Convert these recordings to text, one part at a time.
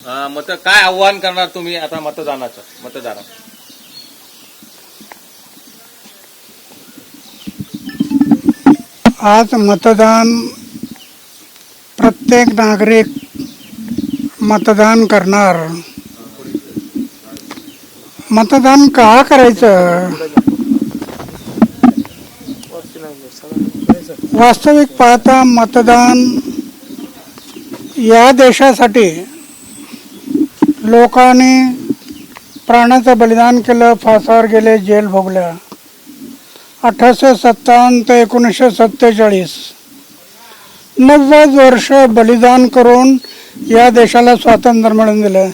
मत काय आव्हान करणार तुम्ही आता मतदारांना? आज मतदान प्रत्येक नागरिक मतदान करणार. मतदान का करायचं? वास्तविक पाहता मतदान या देशासाठी लोकांनी प्राणाचं बलिदान केलं, फासावर गेले, जेल भोगल्या. 1857 ते 1947 90 वर्ष बलिदान करून या देशाला स्वातंत्र्य मिळवून दिलं.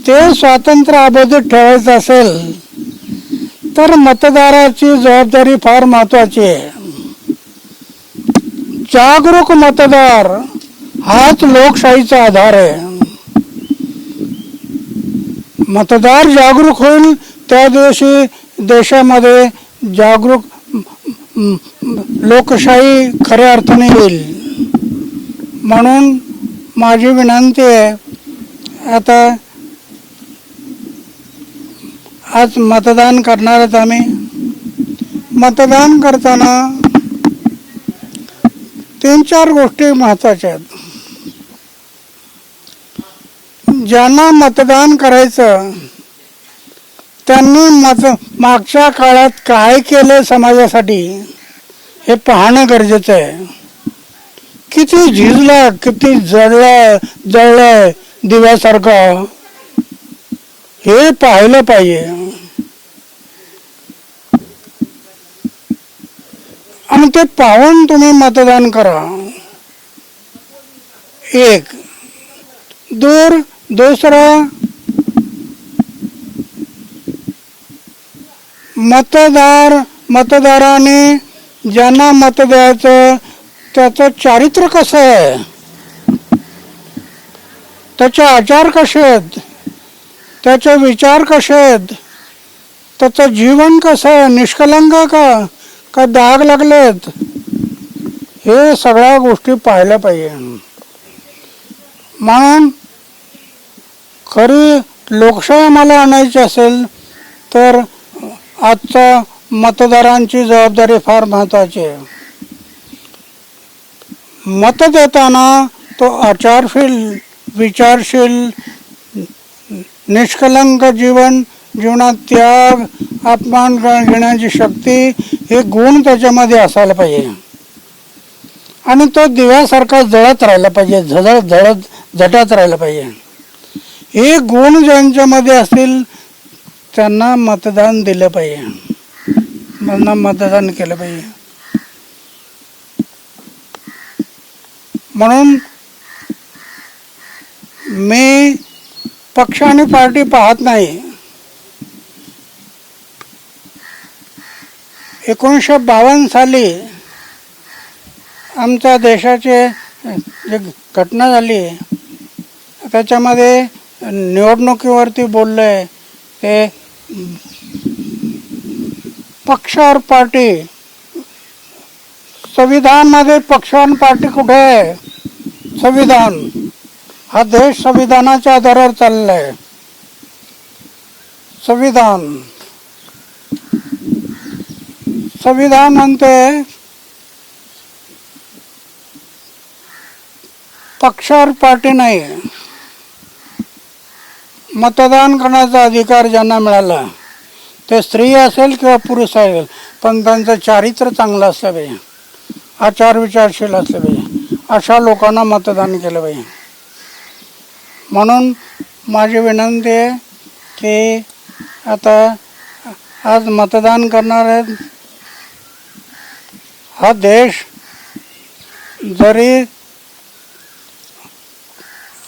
ते स्वातंत्र्य अबाधित ठेवायचं असेल तर मतदाराची जबाबदारी फार महत्वाची आहे. जागरूक मतदार हाच लोकशाहीचा आधार आहे. मतदार जागरूक होईल त्या दिवशी देशामध्ये जागरूक लोकशाही खऱ्या अर्थाने येईल. म्हणून माझी विनंती आहे, आता आज मतदान करणार आहेत आम्ही. मतदान करताना 3-4 गोष्टी महत्त्वाच्या आहेत. ज्यांना मतदान करायचं त्यांनी मागच्या काळात काय केलं समाजासाठी हे पाहणं गरजेचं आहे. किती झिजलं, किती जळलं दिव्यासारखं हे पाहिलं पाहिजे. आणि ते पाहून तुम्ही मतदान करा. एक दुसरं, मतदाराने ज्यांना मत द्यायचं त्याचं चारित्र्य कसं आहे, त्याचे आचार कसे आहेत, त्याचे विचार कसे आहेत, त्याचं जीवन कसं आहे, निष्कलंक का दाग लागलेत, हे सगळ्या गोष्टी पाहिल्या पाहिजे. म्हणून खरी लोकशाही आम्हाला आणायची असेल तर आजचा मतदारांची जबाबदारी फार महत्वाची आहे. मत देताना तो आचारशील, विचारशील, निष्कलंक जीवनात त्याग, अपमान घेण्याची शक्ती हे गुण त्याच्यामध्ये असायला पाहिजे. आणि तो दिव्यासारखा जळत राहिला पाहिजे, झटत राहिला पाहिजे. हे गुण ज्यांच्यामध्ये असतील त्यांना मतदान दिलं पाहिजे, त्यांना मतदान केलं पाहिजे. म्हणून मी पक्ष आणि पार्टी पाहत नाही. 1952 साली आमच्या देशाचे जे घटना झाली त्याच्यामध्ये निवडणुकीवरती बोलले ते पक्ष और पार्टी. संविधान मध्ये पक्ष आणि पार्टी कुठे आहे? संविधान हा देश संविधानाच्या आधारावर चाललाय. संविधान म्हणते पक्ष और पार्टी नाही. मतदान करण्याचा अधिकार ज्यांना मिळाला ते स्त्री असेल किंवा पुरुष असेल, पण त्यांचं चारित्र्य चांगलं असलं पाहिजे, आचार विचारशील असले पाहिजे, अशा लोकांना मतदान केलं पाहिजे. म्हणून माझी विनंती आहे की आता आज मतदान करणार आहेत. हा देश जरी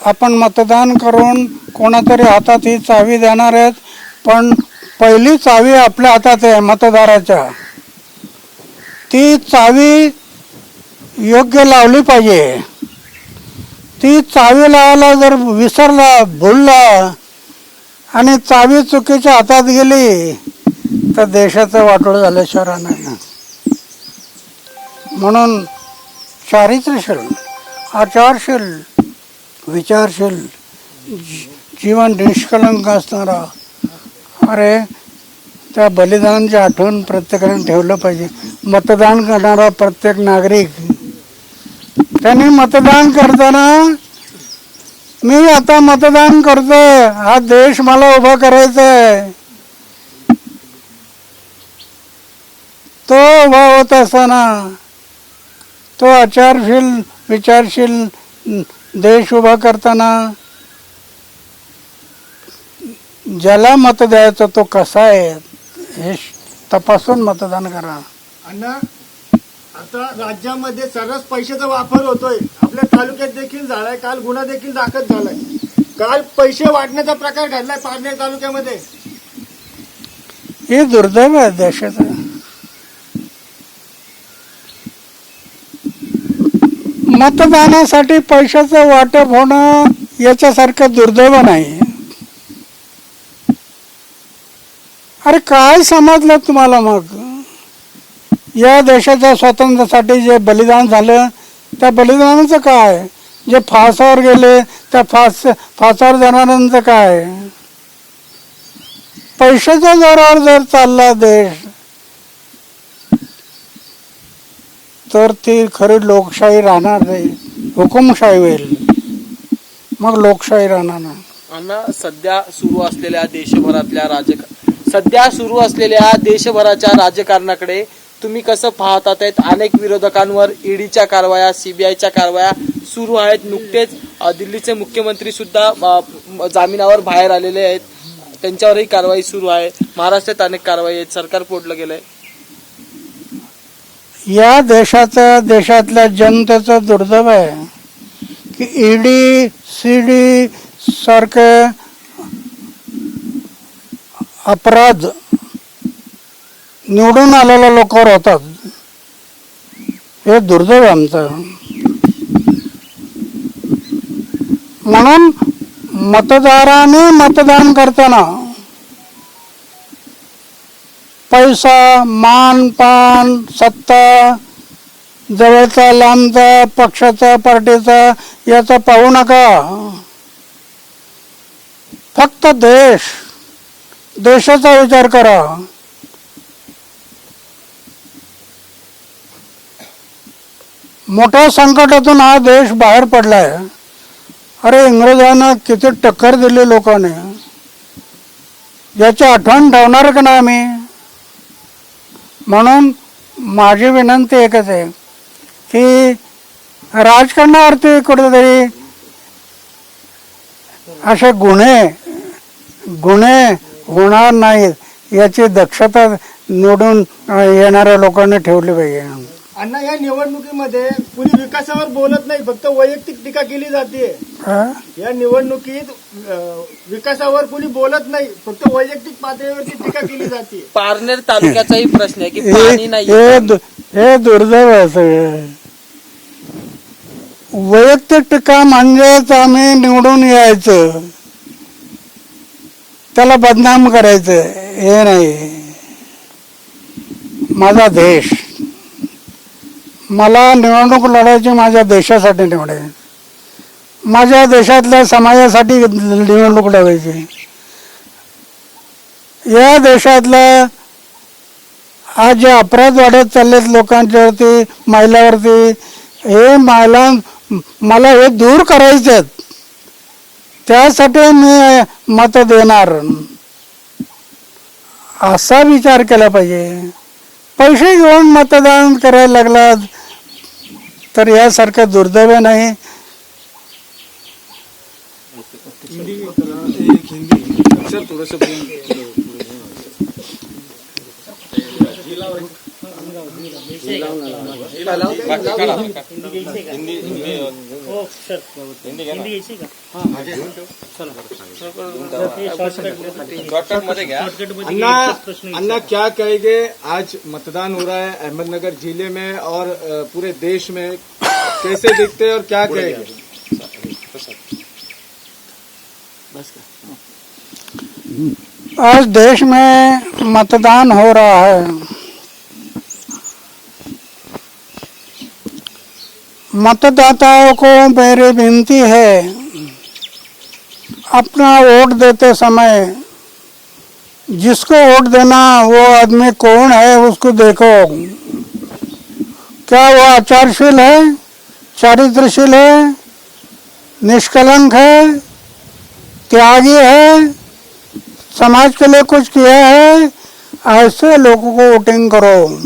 आपण मतदान करून कोणातरी हातात ही चावी देणार आहेत, पण पहिली चावी आपल्या हातात आहे मतदाराच्या. ती चावी योग्य लावली पाहिजे. ती चावी लावायला जर विसरला, भुलला आणि चावी चुकीच्या हातात गेली तर देशाचं वाटोळ झाल्याशिवाय राहणार नाही. म्हणून चारित्र्यशील, आचारशील, विचारशील, जीवन निष्कलंक असणारा, अरे त्या बलिदानाची आठवण प्रत्येकाने ठेवलं पाहिजे. मतदान करणारा प्रत्येक नागरिक त्यांनी मतदान करताना मी आता मतदान करतोय, हा देश मला उभा करायचा आहे, तो उभा होत असताना तो आचारशील विचारशील देश उभा करताना ज्याला मत द्यायचं तो कसा आहे हे तपासून मतदान करा. अण्णा, आता राज्यामध्ये सर्रास पैशाचा वापर होतोय. आपल्या तालुक्यात देखील झालाय. काल गुन्हा देखील दाखल झालाय. काल पैसे वाटण्याचा प्रकार घडलाय पारनेर तालुक्यामध्ये. हे दुर्दैव आहे देशाचं. मतदानासाठी पैशाचं वाटप होणं याच्यासारखं दुर्दैव नाही. अरे काय समजलं तुम्हाला? मग या देशाच्या स्वातंत्र्यासाठी जे बलिदान झालं त्या बलिदानाचं काय? जे फासावर गेले त्या फासावर जाणाऱ्यांचं काय? पैशाच्या जोरावर जर चालला देश तर ती खरी लोकशाही राहणार नाही, हुकुमशाही होईल. मग लोकशाही राहणार नाही. अण्णा, सध्या सुरू असलेल्या देशभराच्या राजकारणाकडे तुम्ही कसं पाहतात? अनेक विरोधकांवर ईडीच्या कारवाया, सीबीआयच्या कारवाया सुरू आहेत. नुकतेच दिल्लीचे मुख्यमंत्री सुद्धा जामिनावर बाहेर आलेले आहेत, त्यांच्यावरही कारवाई सुरू आहे. महाराष्ट्रात अनेक कारवाई आहेत, सरकार फोडलं गेलंय. या देशातल्या जनतेचं दुर्दैव आहे की ईडी सीडी सारखे अपराध निवडून आलेल्या लोकांवर होतात. हे दुर्दैव आहे आमचं. म्हणून मतदाराने मतदान करताना पैसा, मान पान, सत्ता, जवळचा लांबचा, पक्षाचा पार्टीचा याचा पाहू नका. फक्त देशाचा विचार करा. मोठ्या संकटातून हा देश बाहेर पडलाय. अरे इंग्रजांना किती टक्कर दिली लोकांनी, याची आठवण ठेवणार का नाही आम्ही? म्हणून माझी विनंती एकच आहे की राजकारणावरती कुठेतरी असे गुन्हे होणार नाहीत याची दक्षता निवडून येणाऱ्या लोकांनी ठेवली पाहिजे. अण्णा, या निवडणुकीमध्ये कुणी विकासावर बोलत नाही, फक्त वैयक्तिक टीका केली जाते. या निवडणुकीत विकासावर कुणी बोलत नाही, फक्त वैयक्तिक पातळीवरती टीका केली जाते. पारनेर तालुक्याचाही प्रश्न आहे की पाणी नाही. हे दुर्दैव आहे सगळं. वैयक्तिक टीका म्हणजेच आम्ही निवडून यायचं, त्याला बदनाम करायचं, हे नाही. माझा देश, मला निवडणूक लढायची माझ्या देशासाठी निवडाय, माझ्या देशातल्या समाजासाठी निवडणूक लढायची. या देशातला आज जे अपराध वाढत चाललेत लोकांच्यावरती, महिलावरती, हे मला हे दूर करायचे आहेत. त्यासाठी मी मत देणार असा विचार केला पाहिजे. पैसे घेऊन मतदान करायला लागलात तर यासारखं दुर्दैव नाही. अन्ना, क्या कहेंगे? आज मतदान हो रहा है अहमदनगर जिले में और पूरे देश में, कैसे दिखते हैं और क्या कहेंगे? आज देश में मतदान हो रहा है. मतदाताओं को मेरी विनती है, अपना वोट देते समय जिसको वोट देना वो आदमी कौन है उसको देखो, क्या वो आचारशील है, चारित्रशील है, निष्कलंक है, त्यागी है, समाज के लिए कुछ किया है, ऐसे लोगों को वोटिंग करो।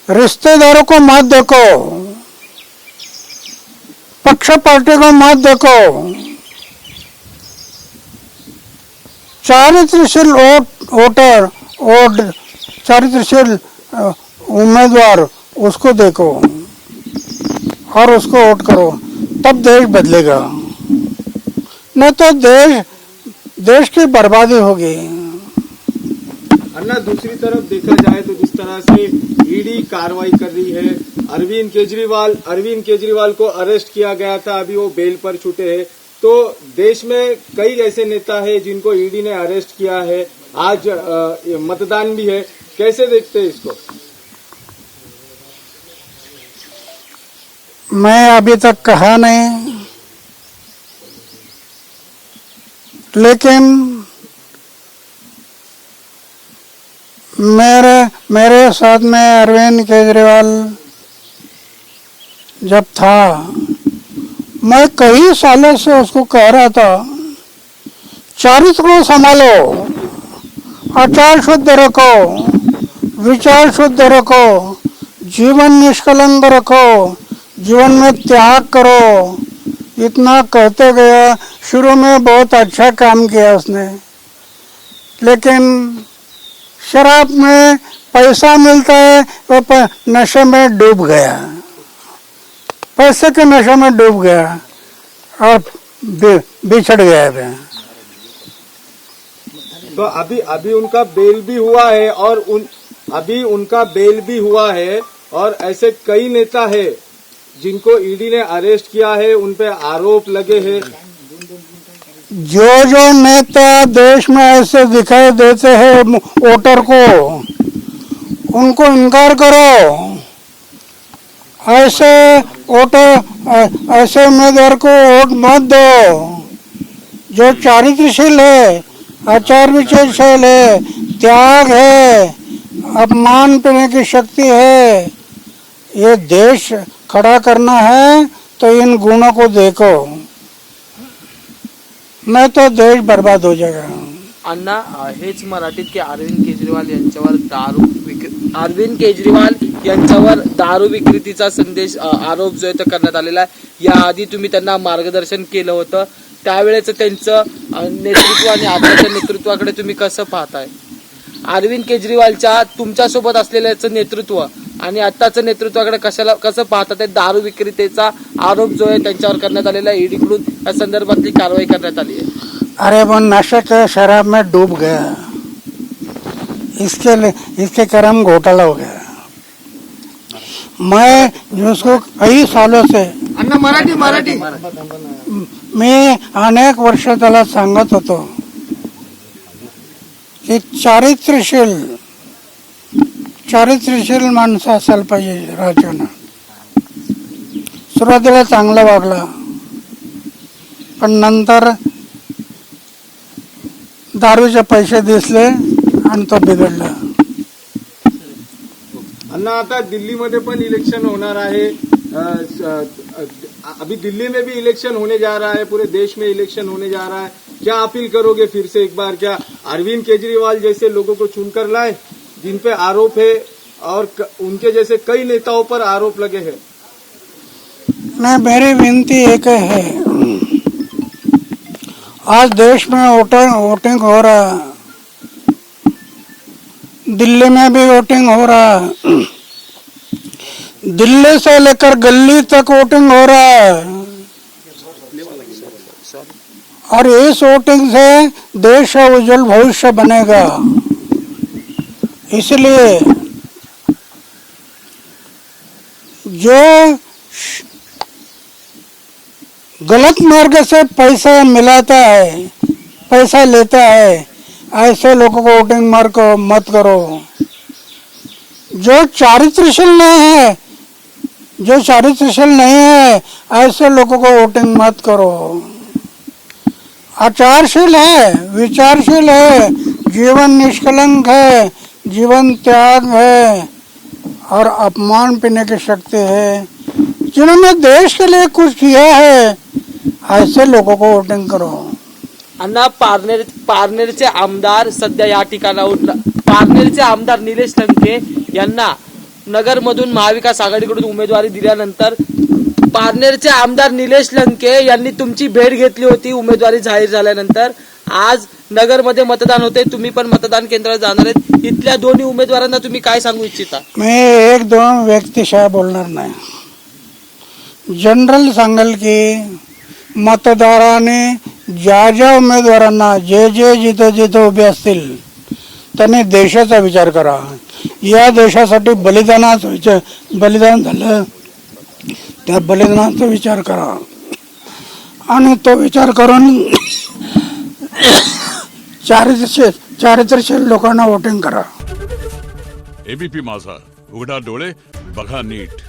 रिश्तेदारों को मत देखो, पक्ष पार्टी को मत देखो, चारित्रशील वोटर वोट चारित्रशील उम्मीदवार उसको देखो और उसको वोट करो, तब देश बदलेगा, नहीं तो देश की बर्बादी होगी। अन्ना दूसरी तरफ देखा जाए तो जिस तरह से ईडी कार्रवाई कर रही है, अरविंद केजरीवाल को अरेस्ट किया गया था, अभी वो बेल पर छूटे हैं, तो देश में कई ऐसे नेता हैं जिनको ईडी ने अरेस्ट किया है, आज मतदान भी है, कैसे देखते हैं इसको? मैं अभी तक कहा नहीं, लेकिन मेरे साथ में अरविंद केजरीवाल जब था, मैं कई सालों से उसको कह रहा था, चरित्र को संभालो, आचार शुद्ध रखो, विचार शुद्ध रखो, जीवन निष्कलंक रखो, जीवन में त्याग करो। इतना कहते गया, शुरू में बहुत अच्छा काम किया उसने, लेकिन शराब में पैसा मिलता है वो नशे में डूब गया, पैसे के नशे में डूब गया और बिछड़ गया है। तो अभी उनका बेल भी हुआ है और ऐसे कई नेता है जिनको ईडी ने अरेस्ट किया है, उन पे आरोप लगे हैं। जो नेता देश में ऐसे दिखाई देते हैं वोटर को, उनको इनकार करो। ऐसे उम्मीदवार को वोट मत दो। जो चारित्रशील है, आचार विचारशील है, त्याग है, अपमान करने की शक्ति है, ये देश खड़ा करना है तो इन गुणों को देखो, नहीं तो देश बर्बाद हो जाएगा। अण्णा, हेच मराठीत की अरविंद केजरीवाल यांच्यावर दारू विक्रीचा संदेश आरोप जो आहे तो करण्यात आलेला आहे। याआधी तुम्ही त्यांना मार्गदर्शन केलं होतं, त्यावेळेच त्यांचं नेतृत्व आणि आताच्या नेतृत्वाकडे तुम्ही कसं पाहताय? अरविंद केजरीवालच्या तुमच्यासोबत असलेल्याचं नेतृत्व आणि आताचं नेतृत्वाकडे कसं पाहतात? ते दारू विक्रेतेचा आरोप जो आहे त्यांच्यावर करण्यात आलेला आहे, ईडी कडून या संदर्भातली कारवाई करण्यात आली आहे। अरे वो नशे के शराब में डूब गया, इसके कारण घोटाला हो गया। मैं उसको कई सालों से अन्ना मराठी मी अनेक वर्ष त्याला सांगत होतो की चारित्र्यशील माणसं असायला पाहिजे राजकारणात। सुरुवातीला चांगला वागला, पण नंतर दारूचे पैसे दिसले आणि तो बिघडला। अन्ना, आता दिल्लीमध्ये पण इलेक्शन होणार आहे, अभी दिल्ली में भी इलेक्शन होने जा रहा है, पूरे देश में इलेक्शन होने जा रहा है, क्या अपील करोगे फिर से एक बार? क्या अरविंद केजरीवाल जैसे लोगों को चुनकर लाए जिन पे आरोप है और उनके जैसे कई नेताओं पर आरोप लगे हैं? मैं मेरी विनती एक है, आज देश में वोटिंग हो रहा, दिल्ली में भी वोटिंग हो रहा, दिल्ली से लेकर गली तक वोटिंग हो रहा है, और इस वोटिंग से देश का उज्जवल भविष्य बनेगा। इसलिए जो गलत मार्ग से पैसा मिलाता है, पैसा लेता है, ऐसे लोगों को वोटिंग मत करो। जो चारित्रशील नहीं है, ऐसे लोगों को वोटिंग मत करो। आचारशील है, विचारशील है, जीवन निष्कलंक है, जीवन त्याग है और अपमान पीने की शक्ति है, जिन्होंने देश के लिए कुछ किया है, ऐसे लोगों को वोटिंग करो। अण्णा, पारनेरचे आमदार सध्या या ठिकाणाहून पारनेरचे आमदार निलेश लंके यांना नगरमधून महाविकास आघाडीकडून उमेदवारी दिल्यानंतर पारनेरचे आमदार निलेश लंके यांनी तुमची भेट घेतली होती उमेदवारी जाहीर झाल्यानंतर। आज नगरमध्ये मतदान होते, तुम्ही पण मतदान केंद्रात जाणार आहेत, इथल्या दोन्ही उमेदवारांना तुम्ही काय सांगू इच्छिता? मी एक दोन व्यक्तिशः बोलणार नाही, जनरल सांगेल की मतदाराने ज्या ज्या उमेदवारांना जे जे जिथं जिथं उभे असतील त्यांनी देशाचा विचार करा। या देशासाठी बलिदान झालं, त्या बलिदानाचा विचार करा आणि तो विचार करून चारित्र्यशील लोकांना वोटिंग करा। एबीपी माझा, उघडा डोळे बघा नीट।